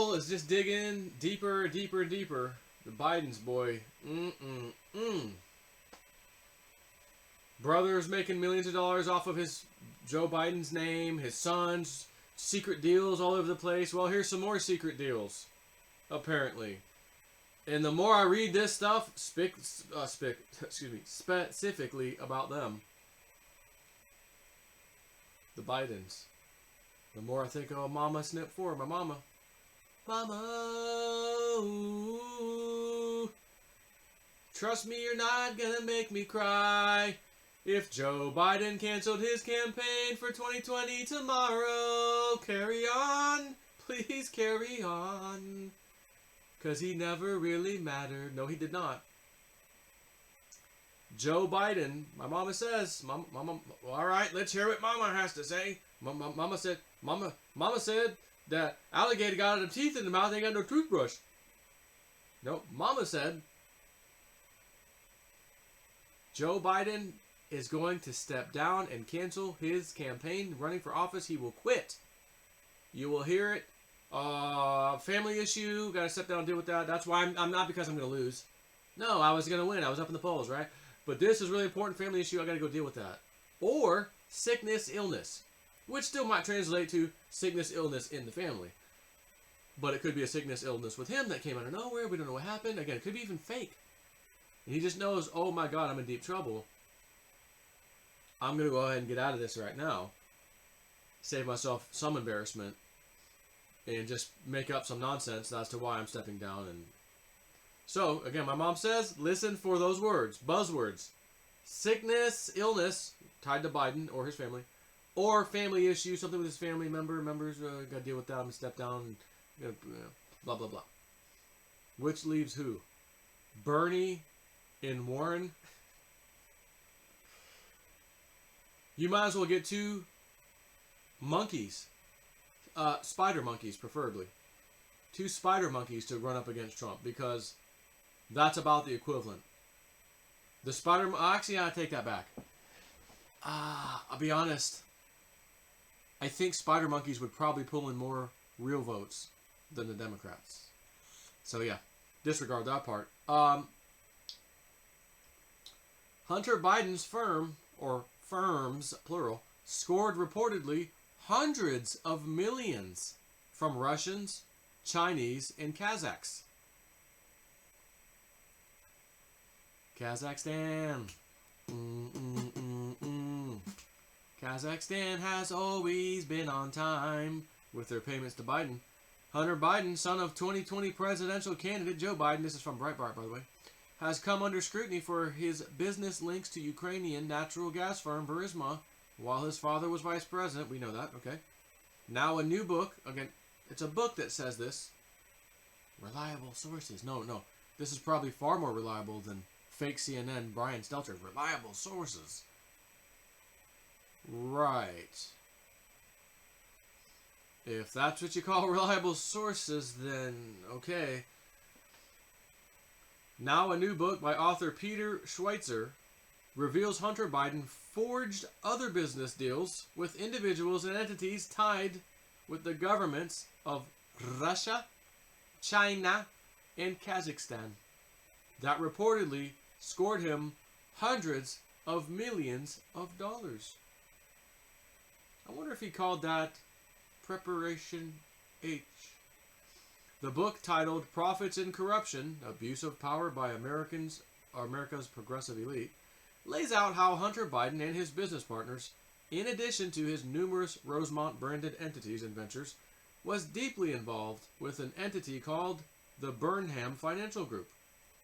hole is just digging deeper, deeper, deeper. The Bidens, boy. Brother's making millions of dollars off of his Joe Biden's name, his son's secret deals all over the place. Well, here's some more secret deals, apparently. And the more I read this stuff, specifically about them, the Bidens, the more I think, oh, Mama Snip 4, my mama. Mama, ooh, trust me, you're not gonna make me cry. If Joe Biden canceled his campaign for 2020 tomorrow, carry on, please carry on. Because he never really mattered. No, he did not. Joe Biden, my mama says, Mama, all right, let's hear what Mama has to say. Mama said that alligator got its teeth in the mouth, ain't got no toothbrush. No, Mama said Joe Biden is going to step down and cancel his campaign running for office. He will quit. You will hear it. Family issue. Got to step down and deal with that. That's why I'm not because I'm going to lose. No, I was going to win. I was up in the polls, right? But this is really important family issue. I got to go deal with that. Or sickness, illness, which still might translate to sickness, illness in the family. But it could be a sickness, illness with him that came out of nowhere. We don't know what happened. Again, it could be even fake. And he just knows, oh my God, I'm in deep trouble. I'm going to go ahead and get out of this right now. Save myself some embarrassment. And just make up some nonsense as to why I'm stepping down. And so, again, my mom says, listen for those words. Buzzwords. Sickness, illness, tied to Biden or his family. Or family issue, something with his family members. Got to deal with that. I'm going to step down. And, blah, blah, blah. Which leaves who? Bernie and Warren. You might as well get two monkeys. Spider monkeys, preferably. Two spider monkeys to run up against Trump, because that's about the equivalent. The spider... Actually, I take that back. I'll be honest. I think spider monkeys would probably pull in more real votes than the Democrats. So, yeah. Disregard that part. Hunter Biden's firm, or firms, plural, scored reportedly hundreds of millions from Russians, Chinese, and Kazakhs. Kazakhstan. Kazakhstan has always been on time with their payments to Biden. Hunter Biden, son of 2020 presidential candidate Joe Biden, this is from Breitbart, by the way, has come under scrutiny for his business links to Ukrainian natural gas firm Burisma while his father was vice president. We know that, okay. Now a new book, again, it's a book that says this. Reliable sources. No. This is probably far more reliable than fake CNN Brian Stelter. Reliable sources. Right. If that's what you call reliable sources, then okay. Now a new book by author Peter Schweitzer reveals Hunter Biden forged other business deals with individuals and entities tied with the governments of Russia, China, and Kazakhstan that reportedly scored him hundreds of millions of dollars. I wonder if he called that Preparation H. The book, titled Profits in Corruption, Abuse of Power by America's Progressive Elite, lays out how Hunter Biden and his business partners, in addition to his numerous Rosemont-branded entities and ventures, was deeply involved with an entity called the Burnham Financial Group.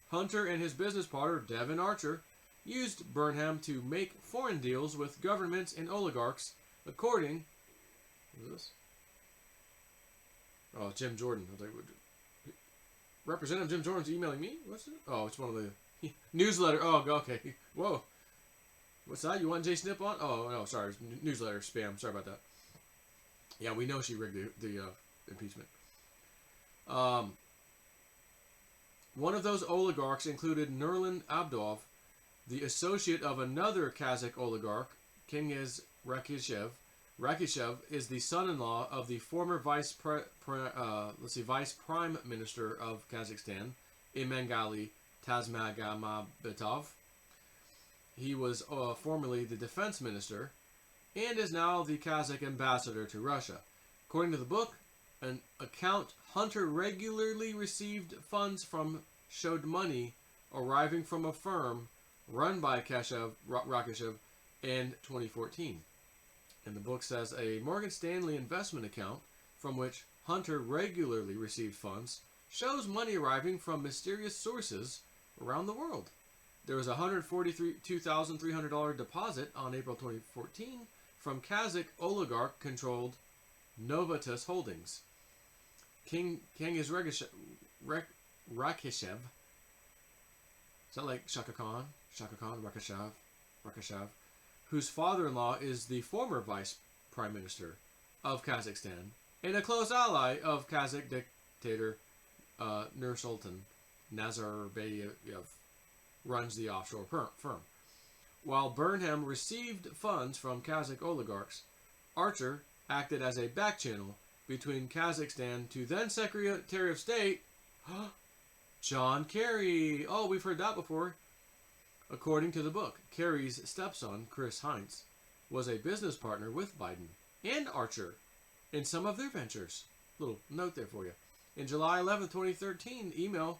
Hunter and his business partner, Devin Archer, used Burnham to make foreign deals with governments and oligarchs, according... What is this? Oh, Jim Jordan. I was like, Representative Jim Jordan's emailing me? What's it? Oh, it's one of the newsletter. Oh, okay. Whoa. What's that? You want Jay Snip on? Oh, no, sorry. Newsletter spam. Sorry about that. Yeah, we know she rigged the impeachment. One of those oligarchs included Nurlan Abdov, the associate of another Kazakh oligarch, Kengiz Rakishev, Rakishev is the son-in-law of the former vice prime minister of Kazakhstan, Imangali Tazmagambetov. He was formerly the defense minister and is now the Kazakh ambassador to Russia. According to the book, an account Hunter regularly received funds from showed money arriving from a firm run by Rakishev in 2014. And the book says a Morgan Stanley investment account from which Hunter regularly received funds shows money arriving from mysterious sources around the world. There was a $142,300 deposit on April 2014 from Kazakh oligarch-controlled Novatus Holdings. King is Rakishev. Is that like Shaka Khan? Shaka Khan, Rakishev, whose father-in-law is the former vice prime minister of Kazakhstan and a close ally of Kazakh dictator Nursultan Nazarbayev, runs the offshore firm. While Burnham received funds from Kazakh oligarchs, Archer acted as a back channel between Kazakhstan to then Secretary of State John Kerry. Oh, we've heard that before. According to the book, Kerry's stepson, Chris Heinz, was a business partner with Biden and Archer in some of their ventures. Little note there for you. In July 11, 2013, email,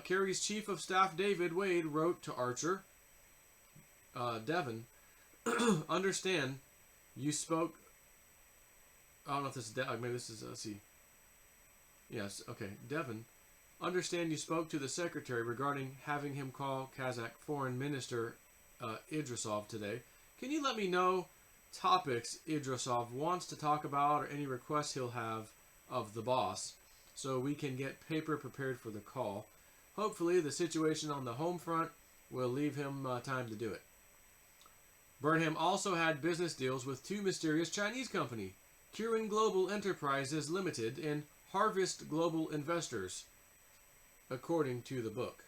Kerry's chief of staff, David Wade, wrote to Archer, Devin, understand you spoke... I don't know if this is... maybe this is... let's see. Yes, okay. Devin, understand you spoke to the secretary regarding having him call Kazakh Foreign Minister Idrisov today. Can you let me know topics Idrisov wants to talk about or any requests he'll have of the boss so we can get paper prepared for the call? Hopefully the situation on the home front will leave him time to do it. Burnham also had business deals with two mysterious Chinese companies, Kirin Global Enterprises Limited and Harvest Global Investors, according to the book.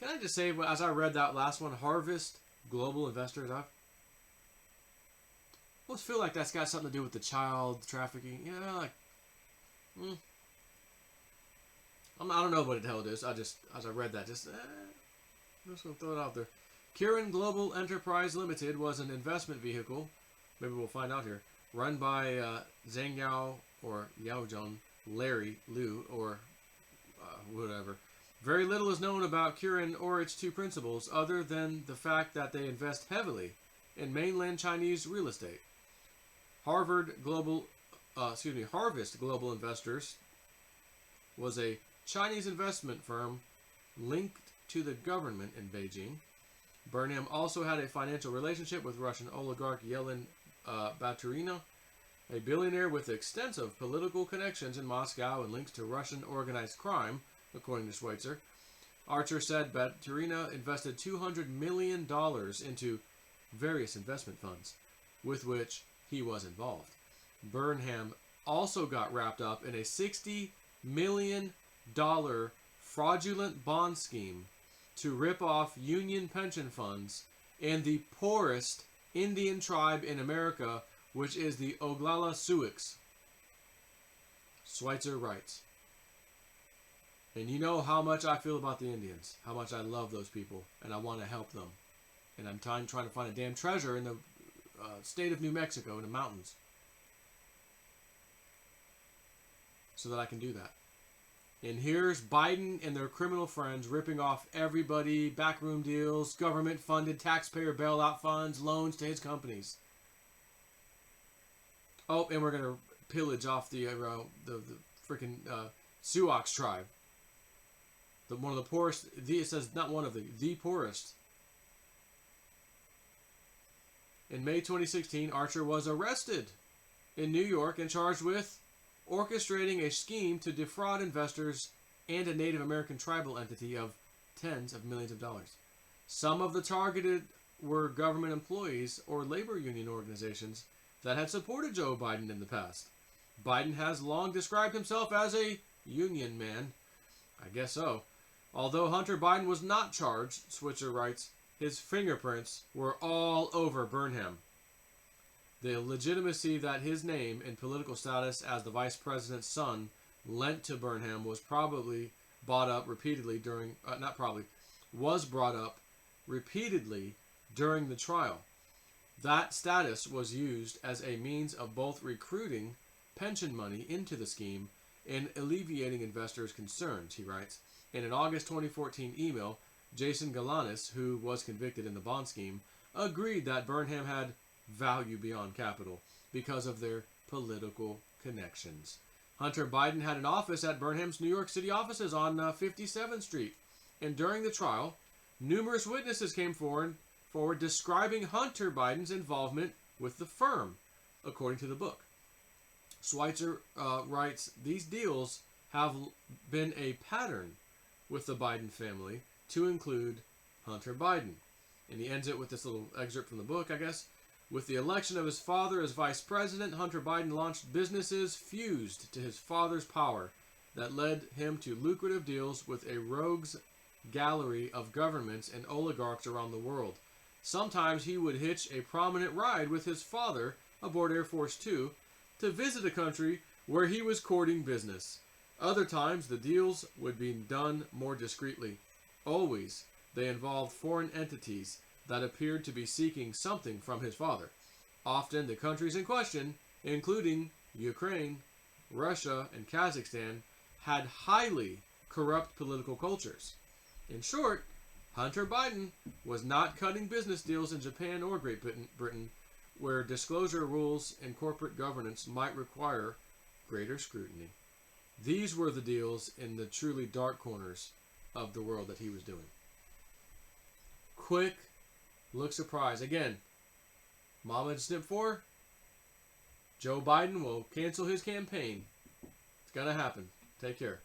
Can I just say, as I read that last one, Harvest Global Investors, I almost feel like that's got something to do with the child trafficking. Yeah, like, I don't know what the hell it is. As I read that, just going to throw it out there. Kirin Global Enterprise Limited was an investment vehicle, maybe we'll find out here, run by Zhang Yao or Yaozhong, Larry Liu, or whatever. Very little is known about Kirin or its two principals other than the fact that they invest heavily in mainland Chinese real estate. Harvest Global Investors was a Chinese investment firm linked to the government in Beijing. Burnham also had a financial relationship with Russian oligarch Yelena Baturina, a billionaire with extensive political connections in Moscow and links to Russian organized crime, according to Schweitzer. Archer said Baturina invested $200 million into various investment funds, with which he was involved. Burnham also got wrapped up in a $60 million fraudulent bond scheme to rip off union pension funds and the poorest Indian tribe in America, which is the Oglala Sioux. Schweitzer writes, and you know how much I feel about the Indians, how much I love those people, and I want to help them. And I'm trying to find a damn treasure in the state of New Mexico in the mountains so that I can do that. And here's Biden and their criminal friends ripping off everybody, backroom deals, government-funded taxpayer bailout funds, loans to his companies. Oh, and we're going to pillage off the freaking Sioux tribe. One of the poorest, it says not one of the poorest. In May 2016, Archer was arrested in New York and charged with orchestrating a scheme to defraud investors and a Native American tribal entity of tens of millions of dollars. Some of the targeted were government employees or labor union organizations that had supported Joe Biden in the past. Biden has long described himself as a union man. I guess so. Although Hunter Biden was not charged, Switzer writes, his fingerprints were all over Burnham. The legitimacy that his name and political status as the vice president's son lent to Burnham was probably brought up repeatedly during, was brought up repeatedly during the trial. That status was used as a means of both recruiting pension money into the scheme and alleviating investors' concerns, he writes. In an August 2014 email, Jason Galanis, who was convicted in the bond scheme, agreed that Burnham had value beyond capital because of their political connections. Hunter Biden had an office at Burnham's New York City offices on 57th Street, and during the trial, numerous witnesses came forward describing Hunter Biden's involvement with the firm, according to the book. Schweitzer writes, these deals have been a pattern with the Biden family to include Hunter Biden. And he ends it with this little excerpt from the book, I guess. With the election of his father as vice president, Hunter Biden launched businesses fused to his father's power that led him to lucrative deals with a rogues gallery of governments and oligarchs around the world. Sometimes he would hitch a prominent ride with his father aboard Air Force Two to visit a country where he was courting business. Other times, the deals would be done more discreetly. Always, they involved foreign entities that appeared to be seeking something from his father. Often, the countries in question, including Ukraine, Russia, and Kazakhstan, had highly corrupt political cultures. In short, Hunter Biden was not cutting business deals in Japan or Great Britain, where disclosure rules and corporate governance might require greater scrutiny. These were the deals in the truly dark corners of the world that he was doing. Quick look surprise. Again, Mama and Snip 4, Joe Biden will cancel his campaign. It's going to happen. Take care.